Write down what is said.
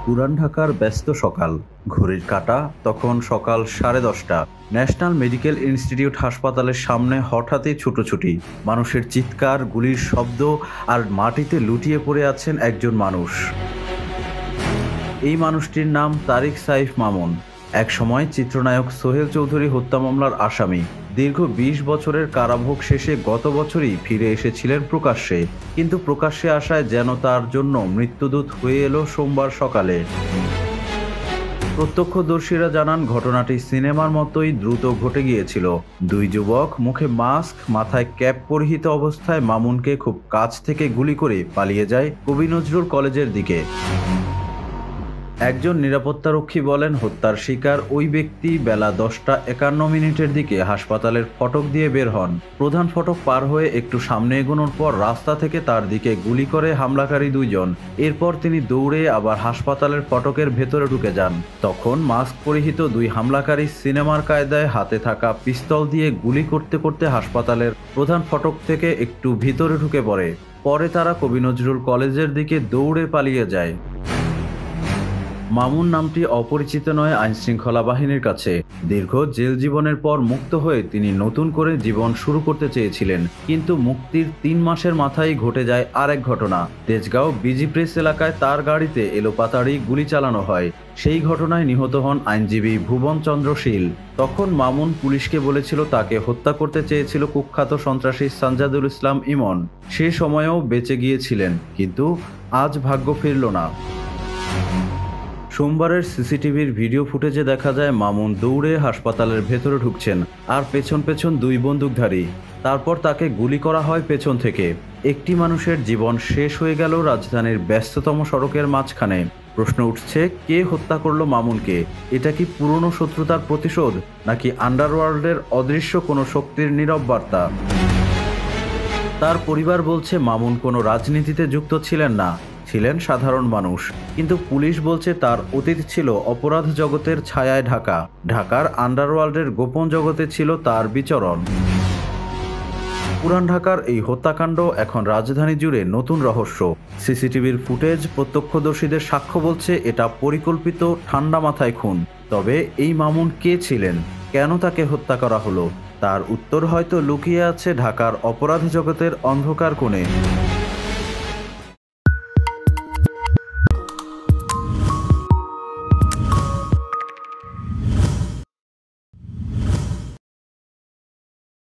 পুরান ঢাকার ব্যস্ত সকাল। ঘড়ির কাঁটা তখন সকাল 10:30। ন্যাশনাল মেডিকেল ইনস্টিটিউট হাসপাতালের সামনে হঠাৎই ছুটোছুটি, মানুষের চিৎকার, গুলির শব্দ, আর মাটিতে লুটিয়ে পড়ে আছেন একজন মানুষ। এই মানুষটির নাম তারিক সাইফ মামুন, একসময় চিত্রনায়ক সোহেল চৌধুরী হত্যা মামলার আসামি। দীর্ঘ 20 বছরের কারাভোগ শেষে গত বছরই ফিরে এসেছিলেন প্রকাশ্যে, কিন্তু প্রকাশ্যে আসায় যেন তার জন্য মৃত্যুদূত হয়ে এলো সোমবার সকালে। প্রত্যক্ষদর্শীরা জানান, ঘটনাটি সিনেমার মতোই দ্রুত ঘটে গিয়েছিল। দুই যুবক মুখে মাস্ক, মাথায় ক্যাপ পরিহিত অবস্থায় মামুনকে খুব কাছ থেকে গুলি করে পালিয়ে যায় কবি নজরুল কলেজের দিকে। একজন নিরাপত্তারক্ষী বলেন, হত্যার শিকার ওই ব্যক্তি বেলা 10:51 দিকে হাসপাতালের ফটক দিয়ে বের হন। প্রধান ফটক পার হয়ে একটু সামনে এগোনোর পর রাস্তা থেকে তার দিকে গুলি করে হামলাকারী দুইজন। এরপর তিনি দৌড়ে আবার হাসপাতালের ফটকের ভেতরে ঢুকে যান। তখন মাস্ক পরিহিত দুই হামলাকারী সিনেমার কায়দায় হাতে থাকা পিস্তল দিয়ে গুলি করতে করতে হাসপাতালের প্রধান ফটক থেকে একটু ভিতরে ঢুকে পড়ে। পরে তারা কবি নজরুল কলেজের দিকে দৌড়ে পালিয়ে যায়। মামুন নামটি অপরিচিত নয় আইনশৃঙ্খলা বাহিনীর কাছে। দীর্ঘ জেল জীবনের পর মুক্ত হয়ে তিনি নতুন করে জীবন শুরু করতে চেয়েছিলেন, কিন্তু মুক্তির 3 মাসের মাথায় ঘটে যায় আরেক ঘটনা। তেজগাঁও বিজি প্রেস এলাকায় তার গাড়িতে এলোপাতাড়ি গুলি চালানো হয়। সেই ঘটনায় নিহত হন আইনজীবী ভুবন চন্দ্র শীল। তখন মামুন পুলিশকে বলেছিল তাকে হত্যা করতে চেয়েছিল কুখ্যাত সন্ত্রাসী সাজ্জাদুল ইসলাম ইমন। সে সময়েও বেঁচে গিয়েছিলেন, কিন্তু আজ ভাগ্য ফিরল না। সোমবারের সিসিটিভির ভিডিও ফুটেজে দেখা যায় মামুন দৌড়ে হাসপাতালের ভেতরে ঢুকছেন, আর পেছন পেছন দুই বন্দুকধারী। তারপর তাকে গুলি করা হয় পেছন থেকে। একটি মানুষের জীবন শেষ হয়ে গেল রাজধানীর ব্যস্ততম সড়কের মাঝখানে। প্রশ্ন উঠছে, কে হত্যা করলো মামুনকে? এটা কি পুরনো শত্রুতার প্রতিশোধ, নাকি আন্ডারওয়ার্ল্ডের অদৃশ্য কোনো শক্তির নীরব বার্তা? তার পরিবার বলছে মামুন কোনো রাজনীতিতে যুক্ত ছিলেন না, ছিলেন সাধারণ মানুষ। কিন্তু পুলিশ বলছে তার অতীত ছিল অপরাধ জগতের ছায়ায় ঢাকা। ঢাকার আন্ডারওয়ার্ল্ডের গোপন জগতে ছিল তার বিচরণ। পুরান ঢাকার এই হত্যাকাণ্ড এখন রাজধানী জুড়ে নতুন রহস্য। সিসিটিভির ফুটেজ, প্রত্যক্ষদর্শীদের সাক্ষ্য বলছে এটা পরিকল্পিত, ঠান্ডা মাথায় খুন। তবে এই মামুন কে ছিলেন? কেন তাকে হত্যা করা হলো? তার উত্তর হয়তো লুকিয়ে আছে ঢাকার অপরাধ জগতের অন্ধকার কোণে।